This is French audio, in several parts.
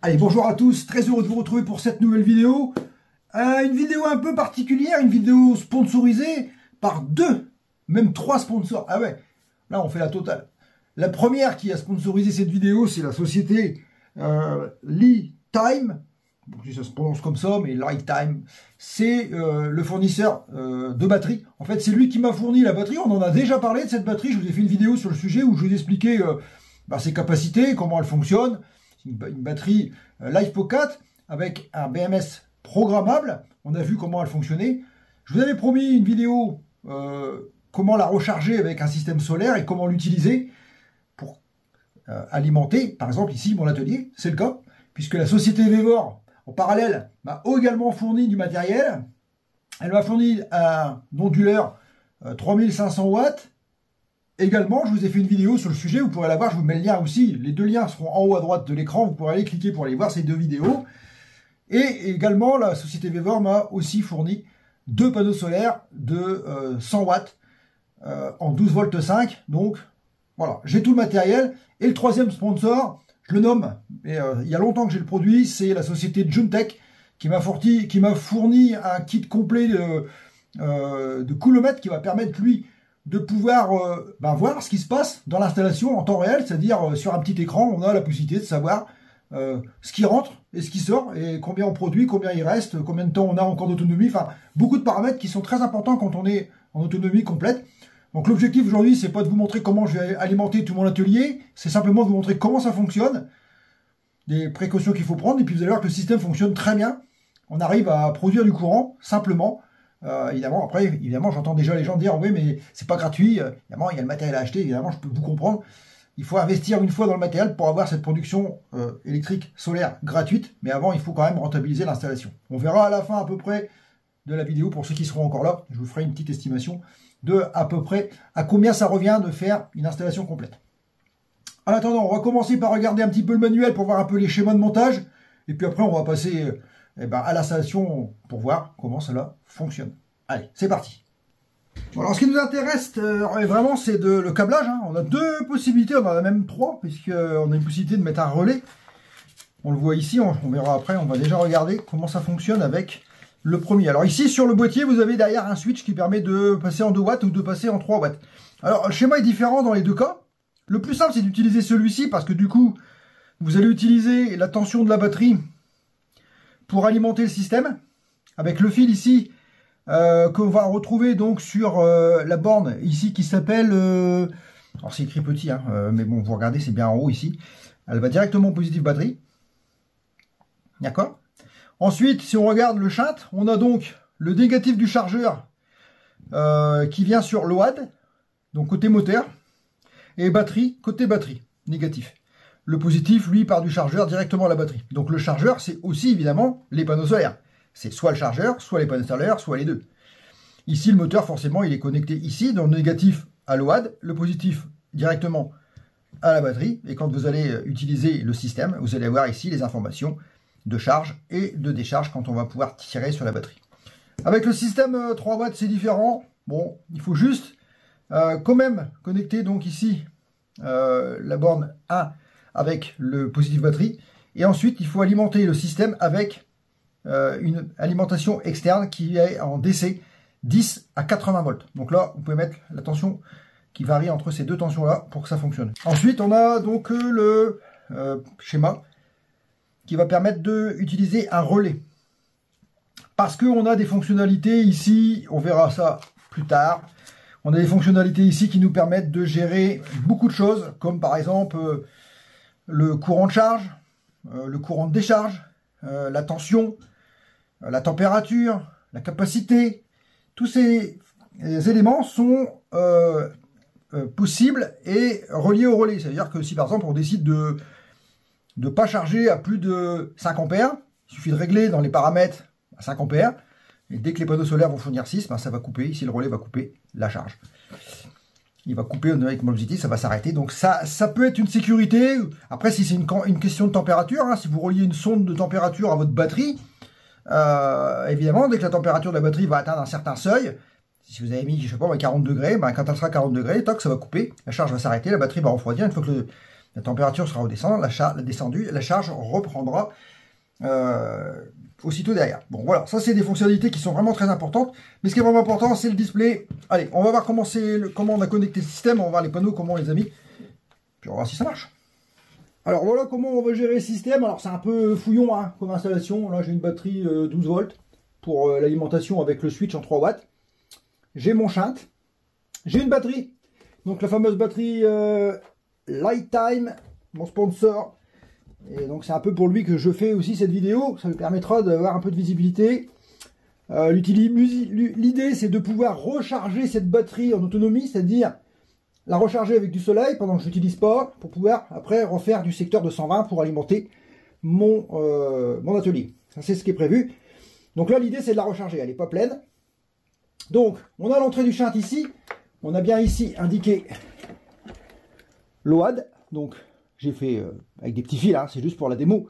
Allez, bonjour à tous, très heureux de vous retrouver pour cette nouvelle vidéo. Une vidéo un peu particulière, une vidéo sponsorisée par deux, même trois sponsors. Ah ouais, là on fait la totale. La première qui a sponsorisé cette vidéo, c'est la société Li-Time. Bon, ça se prononce comme ça, mais Li-Time, c'est le fournisseur de batterie. En fait, c'est lui qui m'a fourni la batterie. On en a déjà parlé de cette batterie. Je vous ai fait une vidéo sur le sujet où je vous ai expliqué ses capacités, comment elle fonctionne. Une batterie LiFePO4 avec un BMS programmable. On a vu comment elle fonctionnait. Je vous avais promis une vidéo comment la recharger avec un système solaire et comment l'utiliser pour alimenter, par exemple ici, mon atelier. C'est le cas, puisque la société Vevor, en parallèle, m'a également fourni du matériel. Elle m'a fourni un onduleur 3500 watts. Également, je vous ai fait une vidéo sur le sujet, vous pourrez la voir, je vous mets le lien aussi. Les deux liens seront en haut à droite de l'écran, vous pourrez aller cliquer pour aller voir ces deux vidéos. Et également, la société Vevor m'a aussi fourni deux panneaux solaires de 100 watts en 12 volts 5. Donc, voilà, j'ai tout le matériel. Et le troisième sponsor, je le nomme, mais il y a longtemps que j'ai le produit, c'est la société Juntech qui m'a fourni un kit complet de coulomètre qui va permettre, lui, de pouvoir voir ce qui se passe dans l'installation en temps réel, c'est-à-dire sur un petit écran, on a la possibilité de savoir ce qui rentre et ce qui sort, et combien on produit, combien il reste, combien de temps on a encore d'autonomie, enfin, beaucoup de paramètres qui sont très importants quand on est en autonomie complète. Donc l'objectif aujourd'hui, c'est pas de vous montrer comment je vais alimenter tout mon atelier, c'est simplement de vous montrer comment ça fonctionne, des précautions qu'il faut prendre, et puis vous allez voir que le système fonctionne très bien. On arrive à produire du courant, simplement. Évidemment, j'entends déjà les gens dire oui, mais c'est pas gratuit. Évidemment, il y a le matériel à acheter. Évidemment, je peux vous comprendre. Il faut investir une fois dans le matériel pour avoir cette production électrique solaire gratuite. Mais avant, il faut quand même rentabiliser l'installation. On verra à la fin à peu près de la vidéo pour ceux qui seront encore là. Je vous ferai une petite estimation de à peu près à combien ça revient de faire une installation complète. En attendant, on va commencer par regarder un petit peu le manuel pour voir un peu les schémas de montage. Et puis après, on va passer à l'installation pour voir comment cela fonctionne. Allez, c'est parti. Bon, alors, ce qui nous intéresse vraiment, c'est le câblage. Hein. On a deux possibilités, on en a même trois, puisqu'on a une possibilité de mettre un relais. On le voit ici, on verra après, on va déjà regarder comment ça fonctionne avec le premier. Alors ici, sur le boîtier, vous avez derrière un switch qui permet de passer en 2 watts ou de passer en 3 watts. Alors, le schéma est différent dans les deux cas. Le plus simple, c'est d'utiliser celui-ci, parce que du coup, vous allez utiliser la tension de la batterie pour alimenter le système, avec le fil ici, qu'on va retrouver donc sur la borne ici qui s'appelle, alors c'est écrit petit, hein, mais bon, vous regardez, c'est bien en haut ici, elle va directement au positif batterie, d'accord. Ensuite, si on regarde le shunt, on a donc le négatif du chargeur qui vient sur l'OAD, donc côté moteur, et batterie, côté batterie, négatif. Le positif, lui, part du chargeur directement à la batterie. Donc le chargeur, c'est aussi évidemment les panneaux solaires. C'est soit le chargeur, soit les panneaux solaires, soit les deux. Ici, le moteur, forcément, il est connecté ici, dans le négatif à l'OAD, le positif directement à la batterie. Et quand vous allez utiliser le système, vous allez avoir ici les informations de charge et de décharge quand on va pouvoir tirer sur la batterie. Avec le système 3 watts, c'est différent. Bon, il faut juste quand même connecter donc ici la borne 1 avec le positif batterie, et ensuite il faut alimenter le système avec une alimentation externe qui est en DC 10 à 80 volts. Donc là, vous pouvez mettre la tension qui varie entre ces deux tensions-là pour que ça fonctionne. Ensuite, on a donc le schéma qui va permettre d'utiliser un relais. Parce qu'on a des fonctionnalités ici, on verra ça plus tard, on a des fonctionnalités ici qui nous permettent de gérer beaucoup de choses, comme par exemple le courant de charge, le courant de décharge, la tension, la température, la capacité. Tous ces éléments sont possibles et reliés au relais. C'est-à-dire que si par exemple on décide de ne pas charger à plus de 5 ampères, il suffit de régler dans les paramètres à 5 ampères, et dès que les panneaux solaires vont fournir 6, ça va couper, ici le relais va couper la charge. Il va couper avec mon positif, ça va s'arrêter. Donc ça peut être une sécurité. Après, si c'est une question de température, hein, si vous reliez une sonde de température à votre batterie, évidemment, dès que la température de la batterie va atteindre un certain seuil, si vous avez mis, je sais pas, 40 degrés, quand elle sera à 40 degrés, toc, ça va couper, la charge va s'arrêter, la batterie va refroidir. Une fois que la température sera redescendante, la charge reprendra aussitôt derrière. Bon voilà, ça c'est des fonctionnalités qui sont vraiment très importantes, mais ce qui est vraiment important c'est le display. Allez, on va voir comment on a connecté le système, on va voir les panneaux, comment on les a mis, puis on va voir si ça marche. Alors voilà comment on va gérer le système. Alors c'est un peu fouillon hein, comme installation. Là j'ai une batterie 12 volts pour l'alimentation avec le switch en 3 watts. J'ai mon shunt, j'ai une batterie, donc la fameuse batterie Lighttime, mon sponsor. Et donc c'est un peu pour lui que je fais aussi cette vidéo, ça me permettra d'avoir un peu de visibilité. L'idée c'est de pouvoir recharger cette batterie en autonomie, c'est-à-dire la recharger avec du soleil pendant que je n'utilise pas, pour pouvoir après refaire du secteur de 120 pour alimenter mon atelier. Ça c'est ce qui est prévu. Donc là l'idée c'est de la recharger, elle n'est pas pleine. Donc on a l'entrée du shunt ici, on a bien ici indiqué l'OAD, donc j'ai fait avec des petits fils, là, c'est juste pour la démo.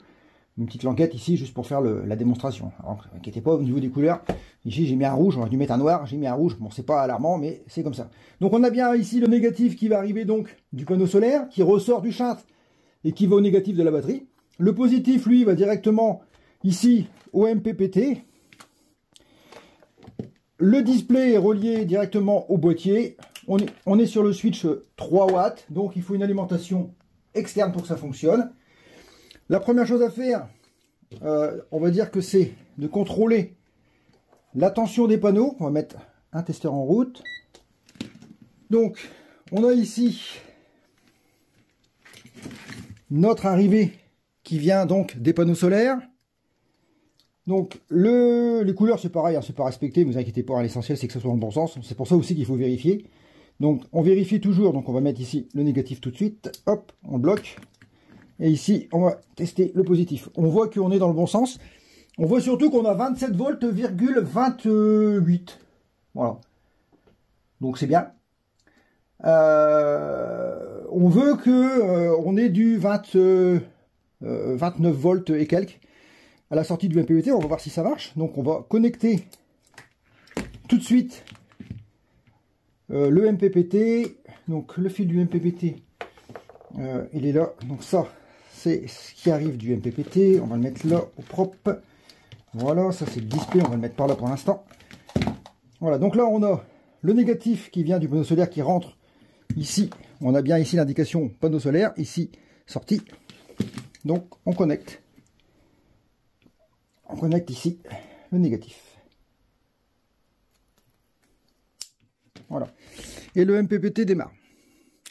Une petite languette ici, juste pour faire la démonstration. Alors, ne vous inquiétez pas au niveau des couleurs. Ici, j'ai mis un rouge, on aurait dû mettre un noir, j'ai mis un rouge. Bon, c'est pas alarmant, mais c'est comme ça. Donc, on a bien ici le négatif qui va arriver donc du panneau solaire, qui ressort du shunt et qui va au négatif de la batterie. Le positif, lui, va directement ici au MPPT. Le display est relié directement au boîtier. On est sur le switch 3 watts, donc il faut une alimentation externe pour que ça fonctionne. La première chose à faire, on va dire que c'est de contrôler la tension des panneaux. On va mettre un testeur en route. Donc, on a ici notre arrivée qui vient donc des panneaux solaires. Donc, les couleurs, c'est pareil, hein, c'est pas respecté, ne vous inquiétez pas, l'essentiel c'est que ça soit dans le bon sens. C'est pour ça aussi qu'il faut vérifier. Donc, on vérifie toujours, donc on va mettre ici le négatif tout de suite. Hop, on bloque. Et ici, on va tester le positif. On voit qu'on est dans le bon sens. On voit surtout qu'on a 27 volts,28. Voilà. Donc c'est bien. On veut que on ait du 29 volts et quelques à la sortie du MPPT. On va voir si ça marche. Donc on va connecter tout de suite le MPPT. Donc le fil du MPPT, il est là. Donc ça, c'est ce qui arrive du MPPT. On va le mettre là au propre. Voilà, ça c'est le display. On va le mettre par là pour l'instant. Voilà, donc là on a le négatif qui vient du panneau solaire qui rentre ici. On a bien ici l'indication panneau solaire, ici sortie. Donc on connecte. On connecte ici le négatif. Voilà. Et le MPPT démarre.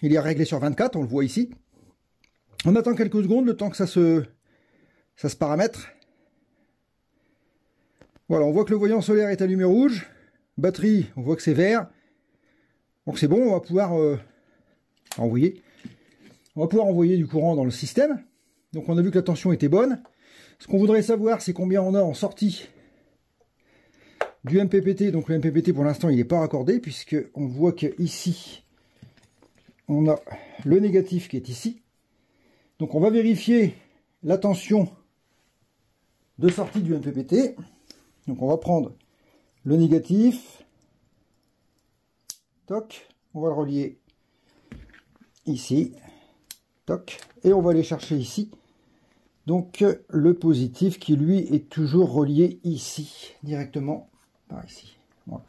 Il est réglé sur 24, on le voit ici. On attend quelques secondes, le temps que ça se paramètre. Voilà, on voit que le voyant solaire est allumé rouge. Batterie, on voit que c'est vert. Donc c'est bon, on va pouvoir envoyer. On va pouvoir envoyer du courant dans le système. Donc on a vu que la tension était bonne. Ce qu'on voudrait savoir, c'est combien on a en sortie du MPPT. Donc le MPPT pour l'instant il n'est pas raccordé, puisque on voit que ici on a le négatif qui est ici. Donc on va vérifier la tension de sortie du MPPT. Donc on va prendre le négatif, toc, on va le relier ici, toc, et on va aller chercher ici. Donc le positif qui lui est toujours relié ici, directement par ici. Voilà.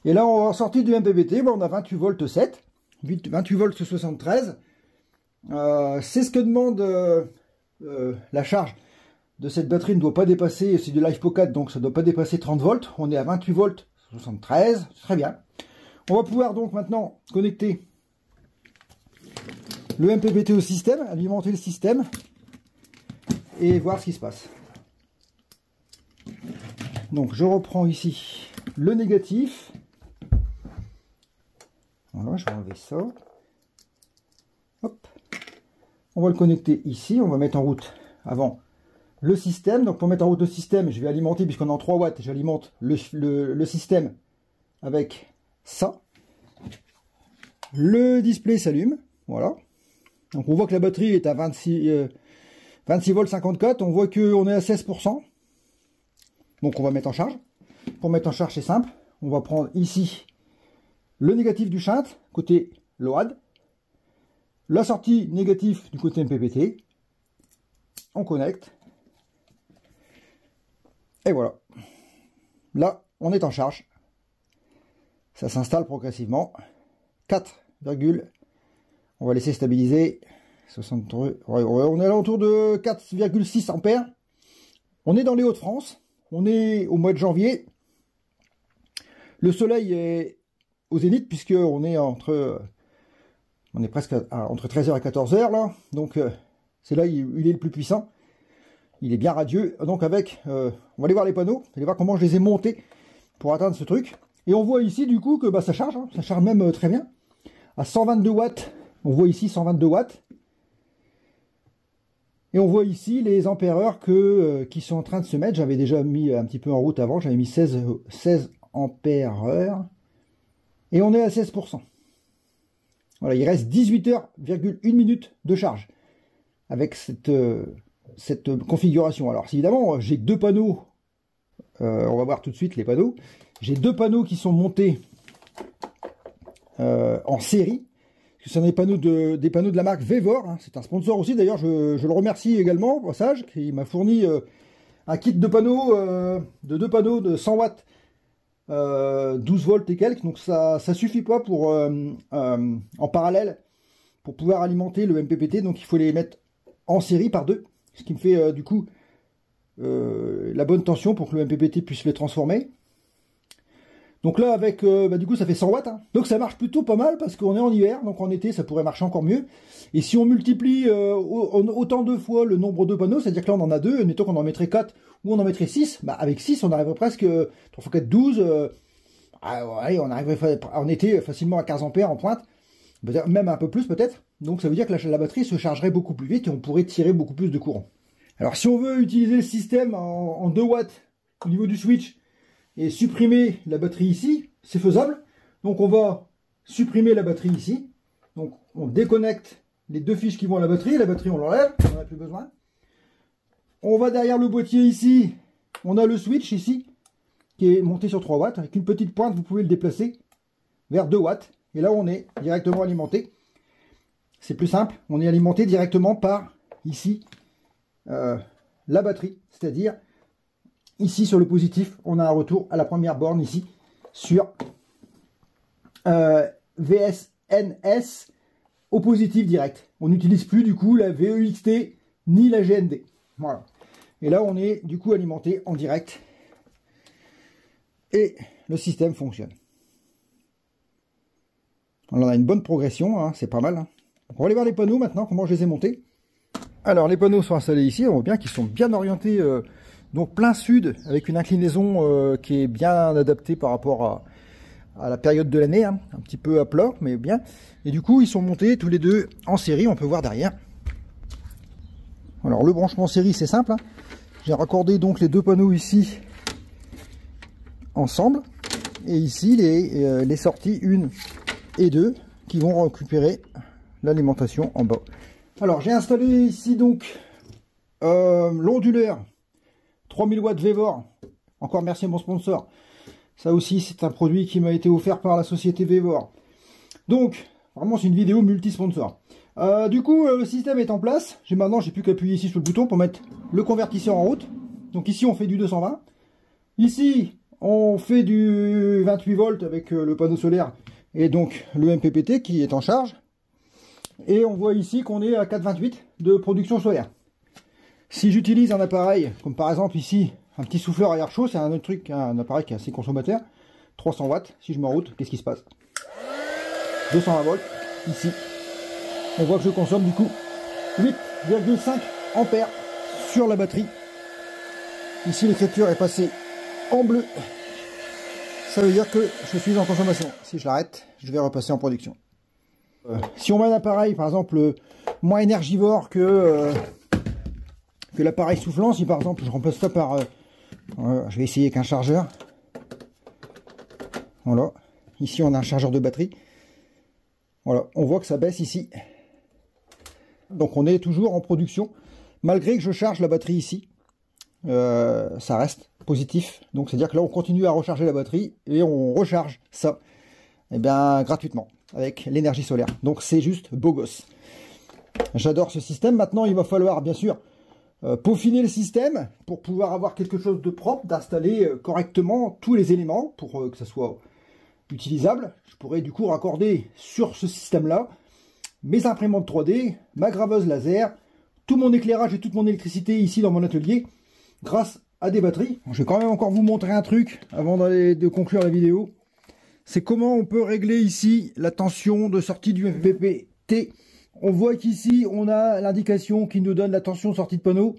Et là en sortie du MPPT, bon, on a 28 volts 7, 28 volts 73. C'est ce que demande la charge de cette batterie, ne doit pas dépasser, c'est du LiFePO4, donc ça ne doit pas dépasser 30 volts. On est à 28 volts 73, très bien. On va pouvoir donc maintenant connecter le MPPT au système, alimenter le système et voir ce qui se passe. Donc je reprends ici le négatif. Voilà, je vais enlever ça. Hop. On va le connecter ici, on va mettre en route avant le système. Donc pour mettre en route le système, je vais alimenter, puisqu'on est en 3 watts, j'alimente le système avec ça. Le display s'allume, voilà. Donc on voit que la batterie est à 26 volts 54, on voit qu'on est à 16%. Donc on va mettre en charge. Pour mettre en charge, c'est simple. On va prendre ici le négatif du shunt, côté LOAD. la sortie négative du côté MPPT. On connecte. Et voilà. Là, on est en charge. Ça s'installe progressivement. 4, on va laisser stabiliser. 63, on est à l'entour de 4,6 ampères. On est dans les Hauts-de-France. On est au mois de janvier. Le soleil est au zénith puisque on est presque entre 13h et 14h là. Donc c'est là il est le plus puissant. Il est bien radieux. Donc avec, on va aller voir les panneaux. Vous allez voir comment je les ai montés pour atteindre ce truc. Et on voit ici du coup que bah, ça charge. Hein, ça charge même très bien. À 122 watts. On voit ici 122 watts. Et on voit ici les ampères-heure qui sont en train de se mettre. J'avais déjà mis un petit peu en route avant. J'avais mis 16 ampères-heure. Et on est à 16%. Voilà, il reste 18h,1 minutes de charge. Avec cette configuration. Alors évidemment, j'ai 2 panneaux. On va voir tout de suite les panneaux. J'ai 2 panneaux qui sont montés en série. Ce sont des panneaux de la marque Vevor, hein. C'est un sponsor aussi, d'ailleurs je le remercie également au passage, qui m'a fourni un kit de panneaux, de 2 panneaux de 100 watts, 12 volts et quelques, donc ça suffit pas pour en parallèle pour pouvoir alimenter le MPPT, donc il faut les mettre en série par 2, ce qui me fait du coup la bonne tension pour que le MPPT puisse les transformer. Donc là, avec, du coup, ça fait 100 watts. Hein. Donc ça marche plutôt pas mal parce qu'on est en hiver. Donc en été, ça pourrait marcher encore mieux. Et si on multiplie autant de fois le nombre de panneaux, c'est-à-dire que là, on en a 2. Admettons qu'on en mettrait 4 ou on en mettrait 6. Bah, avec 6, on arriverait presque 3 x 4, 12. Ouais, on arriverait en été facilement à 15 ampères en pointe. Même un peu plus peut-être. Donc ça veut dire que la batterie se chargerait beaucoup plus vite et on pourrait tirer beaucoup plus de courant. Alors si on veut utiliser le système en 2 watts au niveau du switch, et supprimer la batterie ici, c'est faisable. Donc on va supprimer la batterie ici. Donc on déconnecte les 2 fiches qui vont à la batterie on l'enlève, on n'en a plus besoin. On va derrière le boîtier ici, on a le switch ici, qui est monté sur 3 watts. Avec une petite pointe, vous pouvez le déplacer vers 2 watts. Et là on est directement alimenté. C'est plus simple, on est alimenté directement par ici la batterie, c'est-à-dire ici sur le positif, on a un retour à la première borne ici sur VSNS au positif direct. On n'utilise plus du coup la VEXT ni la GND. Voilà. Et là on est du coup alimenté en direct et le système fonctionne. On a une bonne progression, hein, c'est pas mal. Hein. On va aller voir les panneaux maintenant, comment je les ai montés. Alors les panneaux sont installés ici, on voit bien qu'ils sont bien orientés. Donc plein sud, avec une inclinaison qui est bien adaptée par rapport à la période de l'année, hein, un petit peu à plat, mais bien. Et du coup, ils sont montés tous les 2 en série, on peut voir derrière. Alors le branchement série, c'est simple. Hein. J'ai raccordé donc les 2 panneaux ici ensemble. Et ici, les sorties 1 et 2 qui vont récupérer l'alimentation en bas. Alors j'ai installé ici donc l'onduleur. 3000 watts Vevor, encore merci à mon sponsor. Ça aussi, c'est un produit qui m'a été offert par la société Vevor. Donc, vraiment, c'est une vidéo multi-sponsor. Du coup, le système est en place. Maintenant, j'ai plus qu'à appuyer ici sur le bouton pour mettre le convertisseur en route. Donc ici, on fait du 220. Ici, on fait du 28 volts avec le panneau solaire et donc le MPPT qui est en charge. Et on voit ici qu'on est à 4,28 de production solaire. Si j'utilise un appareil, comme par exemple ici, un petit souffleur à air chaud, c'est un autre truc, un appareil qui est assez consommateur, 300 watts, si je mets en route, qu'est-ce qui se passe? 220 volts, ici. On voit que je consomme du coup 8,5 ampères sur la batterie. Ici l'écriture est passée en bleu. Ça veut dire que je suis en consommation. Si je l'arrête, je vais repasser en production. Si on met un appareil, par exemple, moins énergivore que l'appareil soufflant, si par exemple je remplace ça par je vais essayer avec un chargeur. Voilà, ici on a un chargeur de batterie. Voilà, on voit que ça baisse ici. Donc on est toujours en production malgré que je charge la batterie ici. Ça reste positif, donc c'est à dire que là on continue à recharger la batterie et on recharge ça gratuitement avec l'énergie solaire. Donc c'est juste beau gosse. J'adore ce système. Maintenant, il va falloir, bien sûr, peaufiner le système pour pouvoir avoir quelque chose de propre, d'installer correctement tous les éléments pour que ça soit utilisable. Je pourrais du coup raccorder sur ce système-là mes imprimantes 3D, ma graveuse laser, tout mon éclairage et toute mon électricité ici dans mon atelier grâce à des batteries. Je vais quand même encore vous montrer un truc avant de conclure la vidéo. C'est comment on peut régler ici la tension de sortie du MPPT. On voit qu'ici, on a l'indication qui nous donne la tension de sortie de panneau,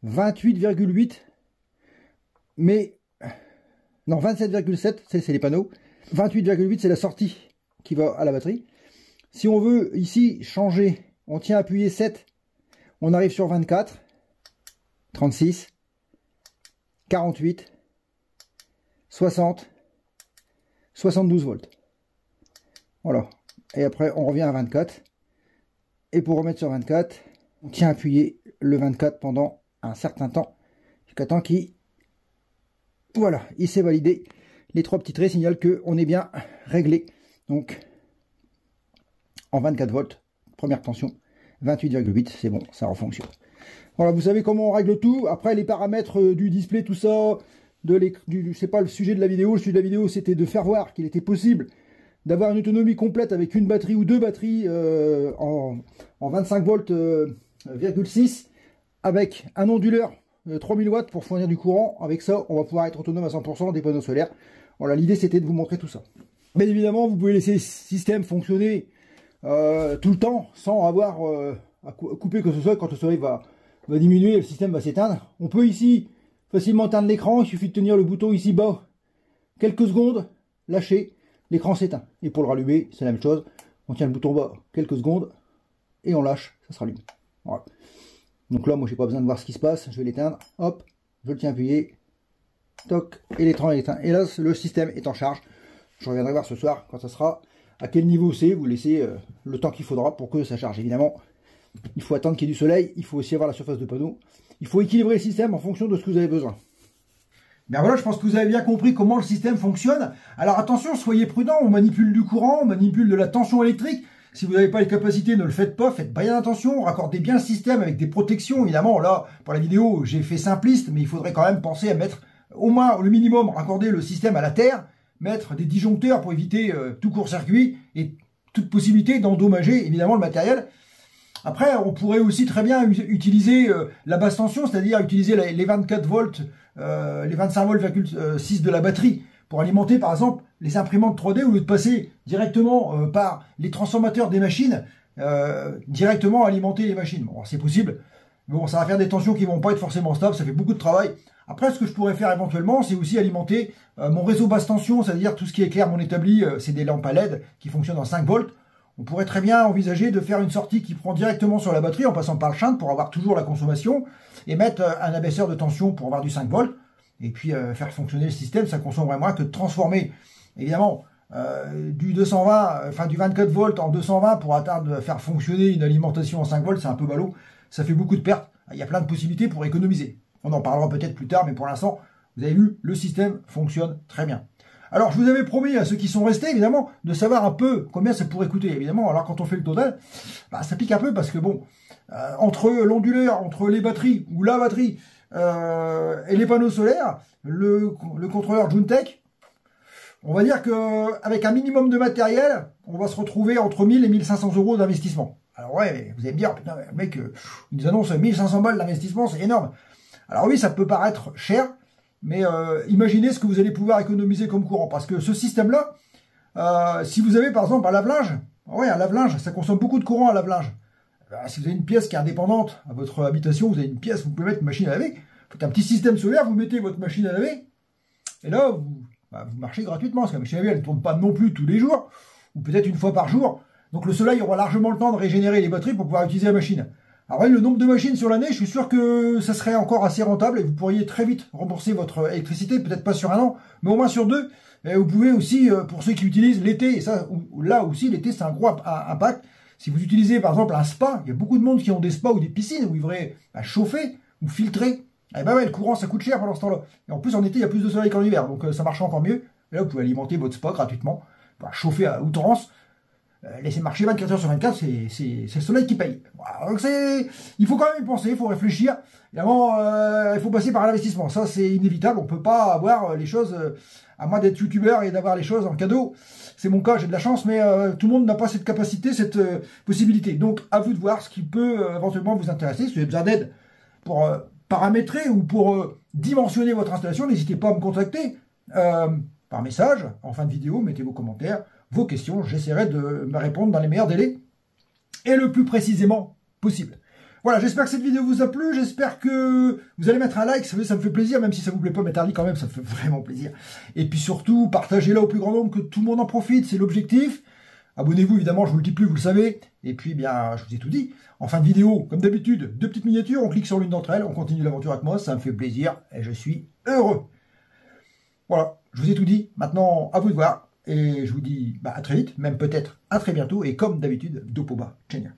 28,8, mais, non, 27,7, c'est les panneaux, 28,8 c'est la sortie qui va à la batterie. Si on veut ici changer, on tient appuyé 7, on arrive sur 24, 36, 48, 60, 72 volts. Voilà, et après on revient à 24. Et pour remettre sur 24, on tient appuyé le 24 pendant un certain temps, jusqu'à temps qu'il... Voilà, il s'est validé. Les trois petits traits signalent qu'on est bien réglé. Donc, en 24 volts, première tension, 28,8, c'est bon, ça refonctionne. Voilà, vous savez comment on règle tout. Après, les paramètres du display, tout ça, c'est pas le sujet de la vidéo. Le sujet de la vidéo, c'était de faire voir qu'il était possible d'avoir une autonomie complète avec une batterie ou deux batteries en 25 volts, 6, avec un onduleur 3000 watts pour fournir du courant. Avec ça, on va pouvoir être autonome à 100% des panneaux solaires. Voilà, l'idée c'était de vous montrer tout ça. Bien évidemment, vous pouvez laisser le système fonctionner tout le temps sans avoir à couper que ce soit. Quand le soleil va diminuer, le système va s'éteindre. On peut ici facilement éteindre l'écran. Il suffit de tenir le bouton ici bas quelques secondes, lâcher. L'écran s'éteint. Et pour le rallumer, c'est la même chose. On tient le bouton bas quelques secondes et on lâche, ça se rallume. Voilà. Donc là, moi, j'ai pas besoin de voir ce qui se passe. Je vais l'éteindre. Hop, je le tiens appuyé. Toc, et l'écran est éteint. Et là, le système est en charge. Je reviendrai voir ce soir quand ça sera. À quel niveau c'est. Vous laissez le temps qu'il faudra pour que ça charge. Évidemment, il faut attendre qu'il y ait du soleil. Il faut aussi avoir la surface de panneau. Il faut équilibrer le système en fonction de ce que vous avez besoin. Ben voilà, je pense que vous avez bien compris comment le système fonctionne. Alors attention, soyez prudents, on manipule du courant, on manipule de la tension électrique. Si vous n'avez pas les capacités, ne le faites pas, faites bien attention, raccordez bien le système avec des protections. Évidemment, là, pour la vidéo, j'ai fait simpliste, mais il faudrait quand même penser à mettre au moins le minimum, raccorder le système à la terre, mettre des disjoncteurs pour éviter tout court-circuit et toute possibilité d'endommager évidemment le matériel. Après, on pourrait aussi très bien utiliser la basse tension, c'est-à-dire utiliser les 24 volts, les 25 volts 6 de la batterie pour alimenter par exemple les imprimantes 3D au lieu de passer directement par les transformateurs des machines, directement alimenter les machines. Bon, c'est possible, mais bon, ça va faire des tensions qui vont pas être forcément stables, ça fait beaucoup de travail. Après, ce que je pourrais faire éventuellement, c'est aussi alimenter mon réseau basse tension, c'est-à-dire tout ce qui éclaire mon établi, c'est des lampes à LED qui fonctionnent en 5 volts. On pourrait très bien envisager de faire une sortie qui prend directement sur la batterie en passant par le shunt pour avoir toujours la consommation et mettre un abaisseur de tension pour avoir du 5 volts et puis faire fonctionner le système. Ça consommerait moins que de transformer évidemment du 220, enfin du 24 volts en 220 pour atteindre faire fonctionner une alimentation en 5 volts. C'est un peu ballot, ça fait beaucoup de pertes. Il y a plein de possibilités pour économiser. On en parlera peut-être plus tard, mais pour l'instant, vous avez vu, le système fonctionne très bien. Alors, je vous avais promis à ceux qui sont restés, évidemment, de savoir un peu combien ça pourrait coûter. Évidemment, alors quand on fait le total, bah, ça pique un peu parce que, bon, entre l'onduleur, entre les batteries, ou la batterie, et les panneaux solaires, le contrôleur Juntech, on va dire qu'avec un minimum de matériel, on va se retrouver entre 1000 et 1500 euros d'investissement. Alors ouais, vous allez me dire, putain, le mec, il nous annonce 1500 balles d'investissement, c'est énorme. Alors oui, ça peut paraître cher, mais imaginez ce que vous allez pouvoir économiser comme courant. Parce que ce système-là, si vous avez par exemple un lave-linge, ouais, un lave-linge, ça consomme beaucoup de courant, un lave-linge. Si vous avez une pièce qui est indépendante à votre habitation, vous avez une pièce où vous pouvez mettre une machine à laver, vous faites un petit système solaire, vous mettez votre machine à laver, et là, vous marchez gratuitement, parce que la machine à laver, elle ne tourne pas non plus tous les jours, ou peut-être une fois par jour. Donc le soleil aura largement le temps de régénérer les batteries pour pouvoir utiliser la machine. Alors oui, le nombre de machines sur l'année, je suis sûr que ça serait encore assez rentable et vous pourriez très vite rembourser votre électricité, peut-être pas sur un an, mais au moins sur 2. Et vous pouvez aussi, pour ceux qui utilisent l'été, et ça, là aussi, l'été, c'est un gros impact. Si vous utilisez, par exemple, un spa, il y a beaucoup de monde qui ont des spas ou des piscines où ils devraient chauffer ou filtrer. Eh ben ouais, le courant, ça coûte cher pendant ce temps-là. Et en plus, en été, il y a plus de soleil qu'en hiver, donc ça marche encore mieux. Et là, vous pouvez alimenter votre spa gratuitement, chauffer à outrance. laisser marcher 24 heures sur 24, c'est le soleil qui paye. Voilà, donc il faut quand même y penser, il faut réfléchir. Évidemment, il faut passer par l'investissement. Ça, c'est inévitable. On peut pas avoir les choses, à moins d'être youtubeur et d'avoir les choses en cadeau. C'est mon cas, j'ai de la chance, mais tout le monde n'a pas cette capacité, cette possibilité. Donc, à vous de voir ce qui peut éventuellement vous intéresser. Si vous avez besoin d'aide pour paramétrer ou pour dimensionner votre installation, n'hésitez pas à me contacter par message, en fin de vidéo, mettez vos commentaires, vos questions, j'essaierai de me répondre dans les meilleurs délais et le plus précisément possible. Voilà, j'espère que cette vidéo vous a plu, j'espère que vous allez mettre un like, ça me fait plaisir, même si ça vous plaît pas, mettez un like quand même, ça me fait vraiment plaisir. Et puis surtout, partagez-la au plus grand nombre, que tout le monde en profite, c'est l'objectif. Abonnez-vous, évidemment, je vous le dis plus, vous le savez. Et puis, bien, je vous ai tout dit. En fin de vidéo, comme d'habitude, 2 petites miniatures, on clique sur l'une d'entre elles, on continue l'aventure avec moi, ça me fait plaisir et je suis heureux. Voilà, je vous ai tout dit, maintenant, à vous de voir. Et je vous dis à très vite, même peut-être à très bientôt, et comme d'habitude, Dopoba, génial.